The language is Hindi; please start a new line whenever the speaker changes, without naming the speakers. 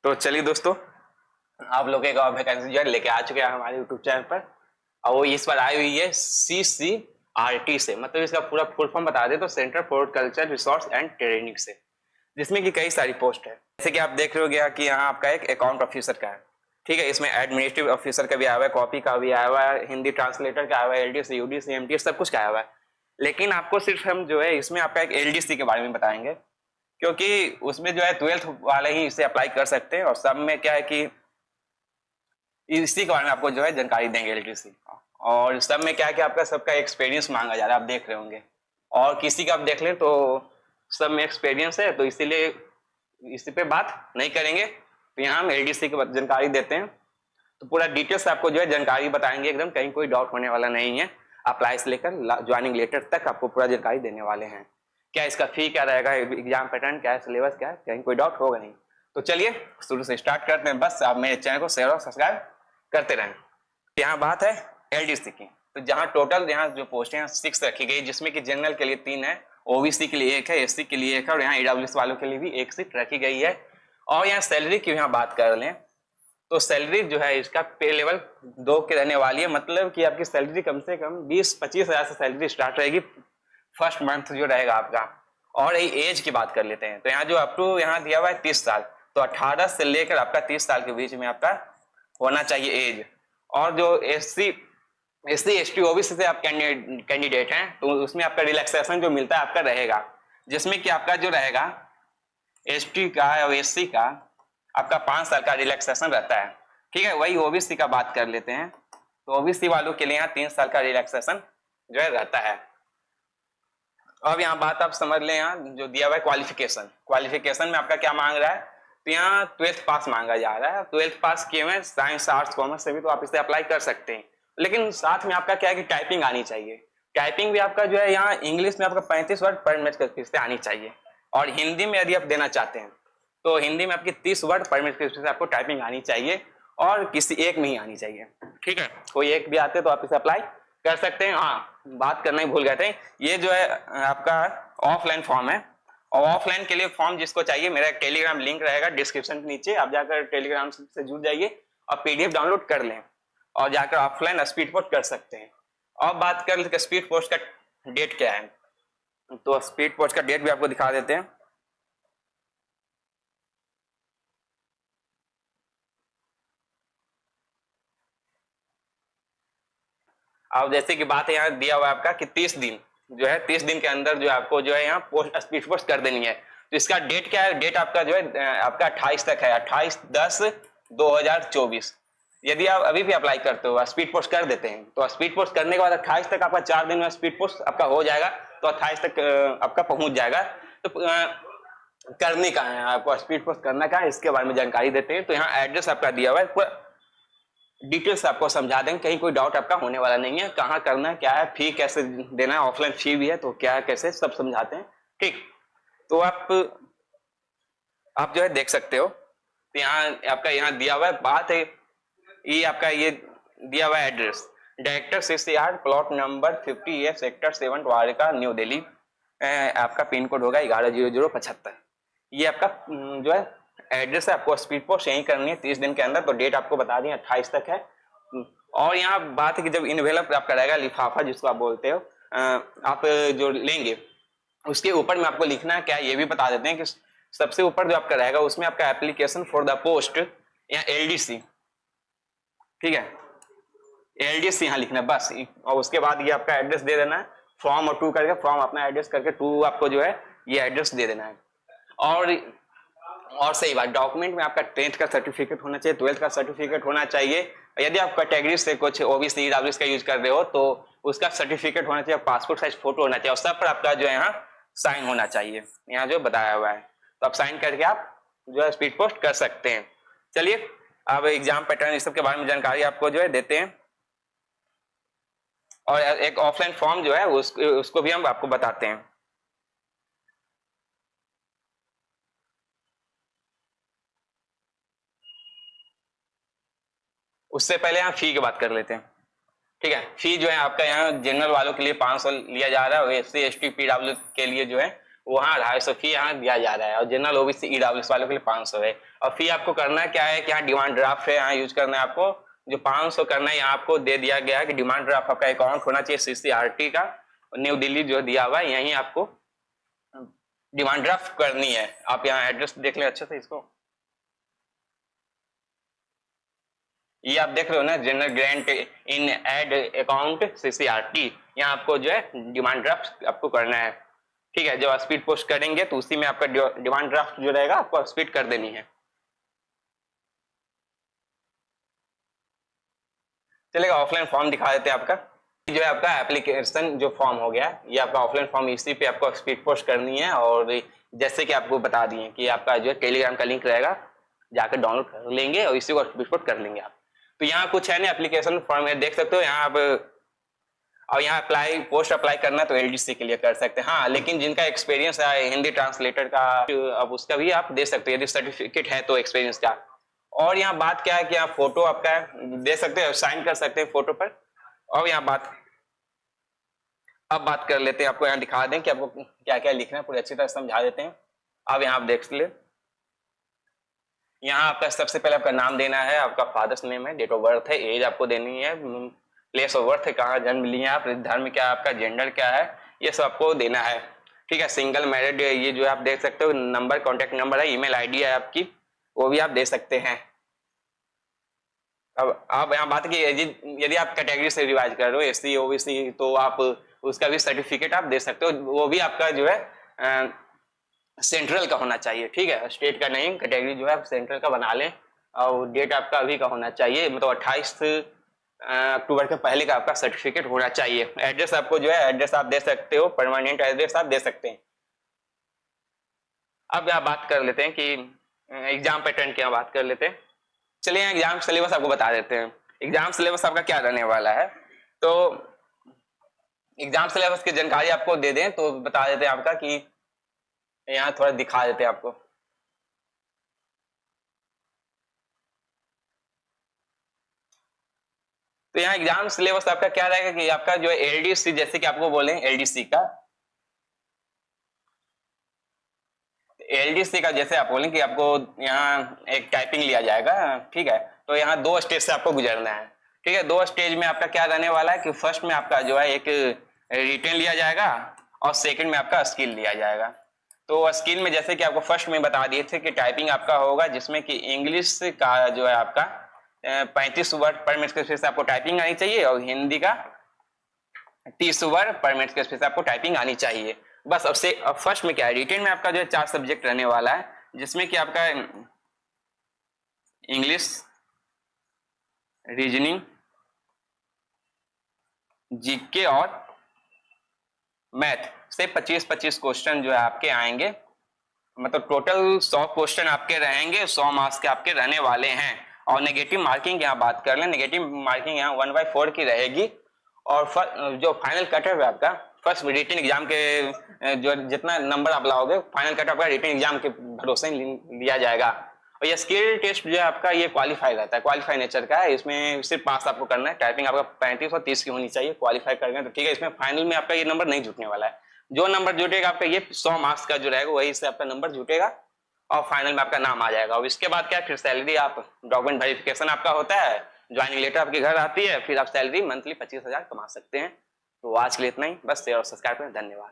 तो चलिए दोस्तों, आप लोग एक और वैकेंसी जो है लेके आ चुके हैं हमारे यूट्यूब चैनल पर। और वो इस बार आई हुई है CCRT से, मतलब इसका पूरा फुल फॉर्म बता दे तो centre for culture resource and training से, जिसमें कि कई सारी पोस्ट है। जैसे कि आप देख रहे हो गया कि यहाँ आपका एक अकाउंट ऑफिसर का है, ठीक है। इसमें एडमिनिस्ट्रेटिव ऑफिसर का भी आया हुआ है, कॉपी का भी आया हुआ है, हिंदी ट्रांसलेटर का आया हुआ है, LDC UDC MTS सब कुछ का आया हुआ है। लेकिन आपको सिर्फ हम जो है इसमें आपका एक LDC के बारे में बताएंगे, क्योंकि उसमें जो है 12th वाले ही इसे अप्लाई कर सकते हैं। और सब में क्या है कि इसी के बारे में आपको जो है जानकारी देंगे LDC। और सब में क्या है कि आपका सबका एक्सपीरियंस मांगा जा रहा है, आप देख रहे होंगे। और किसी का आप देख लें तो सब में एक्सपीरियंस है, तो इसीलिए इसी पे बात नहीं करेंगे। तो यहाँ हम LDC की जानकारी देते हैं, तो पूरा डिटेल्स आपको जो है जानकारी बताएंगे एकदम, कहीं कोई डाउट होने वाला नहीं है। अप्लाई से लेकर ज्वाइनिंग लेटर तक आपको पूरा जानकारी देने वाले हैं। क्या इसका फी क्या रहेगा, एग्जाम पैटर्न क्या है, सिलेबस क्या है, कहीं कोई डाउट होगा नहीं। तो चलिए शुरू से स्टार्ट करते हैं। बस आप मेरे चैनल को शेयर और सब्सक्राइब करते रहें। यहाँ बात है LDC की, तो जहाँ टोटल यहाँ जो पोस्ट है 6 रखी गई, जिसमें कि जनरल के लिए 3 है, OBC के लिए 1 है, SC के लिए 1 है, और यहाँ EWS वालों के लिए भी 1 सीट रखी गई है। और यहाँ सैलरी की यहाँ बात कर लें तो सैलरी जो है इसका पे लेवल 2 की रहने वाली है, मतलब कि आपकी सैलरी कम से कम 20-25 हजार से सैलरी स्टार्ट रहेगी फर्स्ट मंथ जो रहेगा आपका। और एज की बात कर लेते हैं, तो यहाँ जो अप टू यहाँ दिया हुआ है 30 साल, तो 18 से लेकर आपका 30 साल के बीच में आपका होना चाहिए एज। और जो SC ST OBC से आप कैंडिडेट हैं, तो उसमें आपका रिलैक्सेशन जो मिलता है आपका रहेगा, जिसमें कि आपका जो रहेगा ST का और SC का आपका 5 साल का रिलैक्सेशन रहता है, ठीक है। वही OBC का बात कर लेते हैं, तो OBC वालों के लिए यहाँ 3 साल का रिलैक्सेशन जो है रहता है। अब यहाँ बात आप समझ लें, यहाँ जो दिया हुआ है क्वालिफिकेशन में आपका क्या मांग रहा है, तो यहाँ 12th पास मांगा जा रहा है। 12th पास किए हुए साइंस आर्ट्स कॉमर्स से भी तो आप इसे अप्लाई कर सकते हैं, लेकिन साथ में आपका क्या है कि टाइपिंग आनी चाहिए। टाइपिंग भी आपका जो है यहाँ इंग्लिश में आपका 35 वर्ड पर मिनट से आनी चाहिए। और हिंदी में यदि आप देना चाहते हैं तो हिंदी में आपकी 30 वर्ड पर मिनट से आपको टाइपिंग आनी चाहिए, और किसी एक में ही आनी चाहिए, ठीक है। कोई एक भी आते तो आप इसे अप्लाई कर सकते हैं। हाँ, बात करना ही भूल गए थे, ये जो है आपका ऑफलाइन फॉर्म है। और ऑफलाइन के लिए फॉर्म जिसको चाहिए, मेरा टेलीग्राम लिंक रहेगा डिस्क्रिप्शन के नीचे, आप जाकर टेलीग्राम से जुड़ जाइए और PDF डाउनलोड कर लें और जाकर ऑफलाइन स्पीड पोस्ट कर सकते हैं। अब बात कर लेते स्पीड पोस्ट का डेट क्या है, तो स्पीड पोस्ट का डेट भी आपको दिखा देते हैं। अब जैसे कि बात है यहाँ दिया हुआ है आपका कि 30 दिन जो है, 30 दिन के अंदर जो आपको जो है यहाँ पोस्ट स्पीड पोस्ट कर देनी है। तो इसका डेट क्या है, डेट आपका जो है आपका 28 तक है, 28/10/2024। यदि आप अभी भी अप्लाई करते हो, स्पीड पोस्ट कर देते हैं, तो स्पीड पोस्ट करने के बाद 28 तक आपका 4 दिन में स्पीड पोस्ट आपका हो जाएगा, तो 28 तक आपका पहुंच जाएगा। तो करने का है आपको, स्पीड पोस्ट करना का है, इसके बारे में जानकारी देते हैं। तो यहाँ एड्रेस आपका दिया हुआ है, डिटेल्स आपको समझा देंगे, कहीं कोई डाउट आपका होने वाला नहीं है। कहाँ करना है, क्या है, फी कैसे देना है, ऑफलाइन फी भी है तो क्या है कैसे, सब समझाते हैं, ठीक। तो आप जो है देख सकते हो, तो यहाँ आपका यहाँ दिया हुआ है, बात है ये आपका ये दिया हुआ है address, director CCR plot number 50A sector 7 Dwarka new Delhi. आपका पिन कोड होगा 110075। ये आपका जो है एड्रेस है, आपको स्पीड पोस्ट यही करनी है 30 दिन के अंदर। तो डेट आपको बता दी 28 तक है। और यहाँ बात है कि जब इनवेलप आपका रहेगा, लिफाफा जिसको आप बोलते हो, आप जो लेंगे उसके ऊपर में आपको लिखना है क्या, ये भी बता देते हैं कि सबसे ऊपर जो आपका रहेगा उसमें आपका एप्लीकेशन फॉर द पोस्ट या LDC, ठीक है, LDC यहाँ लिखना है बस। और उसके बाद ये आपका एड्रेस दे देना है, फॉर्म और 2 करके, फॉर्म अपना एड्रेस करके 2 आपको जो है ये एड्रेस दे देना है। और सही बात, डॉक्यूमेंट में आपका 10th का सर्टिफिकेट होना चाहिए, 12th का सर्टिफिकेट होना चाहिए। यदि आप कैटेगरी से कुछ OBC EWS का यूज कर रहे हो तो उसका सर्टिफिकेट होना चाहिए, पासपोर्ट साइज फोटो होना चाहिए, और सब पर आपका जो है यहाँ साइन होना चाहिए, यहाँ जो बताया हुआ है। तो आप साइन करके आप जो है स्पीड पोस्ट कर सकते हैं। चलिए अब एग्जाम पैटर्न इस सब के बारे में जानकारी आपको जो है देते हैं, और एक ऑफलाइन फॉर्म जो है उसको भी हम आपको बताते हैं। उससे पहले यहाँ फी की बात कर लेते हैं, ठीक है। फी जो है आपका यहाँ जनरल वालों के लिए 500 लिया जा रहा है, और SC ST PW के लिए जो है वहाँ 250 फी यहाँ दिया जा रहा है, और जनरल ओबीसी ईडब्ल्यूएस वालों के लिए 500 है। और फी आपको करना क्या है कि यहाँ डिमांड ड्राफ्ट है, यहाँ यूज करना है आपको, जो 500 करना है यहाँ आपको दे दिया गया है कि डिमांड ड्राफ्ट आपका अकाउंट होना चाहिए सीसीआरटी का, न्यू दिल्ली जो दिया हुआ है, यहीं आपको डिमांड ड्राफ्ट करनी है। आप यहाँ एड्रेस देख लें अच्छे से इसको, ये आप देख रहे हो ना, general grant in ad account CCRT, यहाँ आपको जो है डिमांड ड्राफ्ट आपको करना है। ठीक है, जब स्पीड पोस्ट करेंगे तो उसी में आपका डिमांड ड्राफ्ट जो रहेगा आपको स्पीड कर देनी है। चलेगा, ऑफलाइन फॉर्म दिखा देते हैं आपका, जो है आपका एप्लीकेशन जो फॉर्म हो गया, ये आपका ऑफलाइन फॉर्म, इसी पे आपको स्पीड पोस्ट करनी है। और जैसे कि आपको बता दिए कि आपका जो है टेलीग्राम का लिंक रहेगा, जाकर डाउनलोड कर लेंगे और इसी को स्पीड पोस्ट कर लेंगे आप। तो यहाँ कुछ है ना, एप्लीकेशन फॉर्म है, देख सकते हो यहाँ आप, और यहाँ अप्लाई पोस्ट अप्लाई करना तो एलडीसी के लिए कर सकते हैं। हाँ, लेकिन जिनका एक्सपीरियंस है हिंदी ट्रांसलेटर का, अब उसका भी आप दे सकते हो यदि सर्टिफिकेट है तो एक्सपीरियंस का। और यहाँ बात क्या है कि यहाँ फोटो आपका दे सकते हैं, साइन कर सकते हैं फोटो पर। और यहाँ अब बात कर लेते हैं, आपको यहाँ दिखा दें कि आपको क्या क्या लिखना है, पूरी अच्छी तरह समझा देते हैं। अब यहाँ आप देख ले, यहाँ आपका सबसे पहले आपका नाम देना है, आपका फादर्स नेम है, डेट ऑफ बर्थ है, एज आपको देनी है, प्लेस ऑफ बर्थ है, कहाँ जन्म लिए आप, धर्म क्या है आपका, जेंडर क्या है, ये सब आपको देना है। ठीक है, सिंगल मैरिड, ये जो आप देख सकते हो, नंबर कॉन्टेक्ट नंबर है, ईमेल आईडी है आपकी, वो भी आप दे सकते हैं। अब यहाँ बात की, यदि आप कैटेगरी से रिवाइज कर रहे हो एससी ओबीसी, तो आप उसका भी सर्टिफिकेट आप दे सकते हो, वो भी आपका जो है सेंट्रल का होना चाहिए। ठीक है, स्टेट का नहीं, कैटेगरी जो है आप सेंट्रल का बना लें। और डेट आपका अभी का होना चाहिए, मतलब 28 अक्टूबर के पहले का आपका सर्टिफिकेट होना चाहिए। एड्रेस आपको जो है, एड्रेस आप दे सकते हो, परमानेंट एड्रेस आप दे सकते हैं। अब यहाँ बात कर लेते हैं कि एग्जाम पैटर्न की बात कर लेते हैं। चलिए यहाँ एग्जाम सिलेबस आपको बता देते हैं, एग्जाम सिलेबस आपका क्या रहने वाला है। तो एग्जाम सिलेबस की जानकारी आपको दे दें तो बता देते हैं आपका, कि यहाँ थोड़ा दिखा देते हैं आपको। तो यहाँ एग्जाम सिलेबस आपका क्या रहेगा कि आपका जो है एलडीसी, जैसे कि आपको बोले एलडीसी का जैसे आप बोलें कि आपको यहाँ एक टाइपिंग लिया जाएगा। ठीक है, तो यहाँ 2 स्टेज से आपको गुजरना है। ठीक है, 2 स्टेज में आपका क्या रहने वाला है कि फर्स्ट में आपका जो है एक रिटन लिया जाएगा, और सेकंड में आपका स्किल लिया जाएगा। तो स्किल में जैसे कि आपको फर्स्ट में बता दिए थे कि टाइपिंग आपका होगा, जिसमें कि इंग्लिश का जो है आपका 35 वर्ड पर मिनट के स्पीड से आपको टाइपिंग आनी चाहिए, और हिंदी का 30 वर्ड पर मिनट के स्पीड से आपको टाइपिंग आनी चाहिए। बस अब फर्स्ट में क्या है, रिटेन में आपका जो है 4 सब्जेक्ट रहने वाला है, जिसमें कि आपका इंग्लिश, रीजनिंग, जीके और मैथ से 25-25 क्वेश्चन जो है आपके आएंगे। मतलब टोटल 100 क्वेश्चन आपके रहेंगे, 100 मार्क्स के आपके रहने वाले हैं। और नेगेटिव मार्किंग यहाँ बात कर लें, नेगेटिव मार्किंग यहाँ 1/4 की रहेगी। और जो फाइनल कटअप है आपका फर्स्ट रिटन एग्जाम के, जो जितना नंबर आप लाओगे, फाइनल कटअप आपका रिटन एग्जाम के भरोसे लिया जाएगा। और ये स्किल टेस्ट जो है आपका, ये क्वालिफाई रहता है, क्वालिफाई नेचर का है, इसमें सिर्फ पास आपको करना है। टाइपिंग आपका 35 और 30 की होनी चाहिए, क्वालिफाई कर गए तो ठीक है। इसमें फाइनल में आपका ये नंबर नहीं जुटने वाला है, जो नंबर जुटेगा आपका ये 100 मार्क्स का जो रहेगा वही से आपका नंबर जुटेगा, और फाइनल में आपका नाम आ जाएगा। और इसके बाद क्या, फिर सैलरी, आप डॉक्यूमेंट वेरिफिकेशन आपका होता है, ज्वाइनिंग लेटर आपके घर आती है, फिर आप सैलरी मंथली 25,000 कमा सकते हैं। तो आज के लिए इतना ही, बस शेयर और सब्सक्राइब करें, धन्यवाद।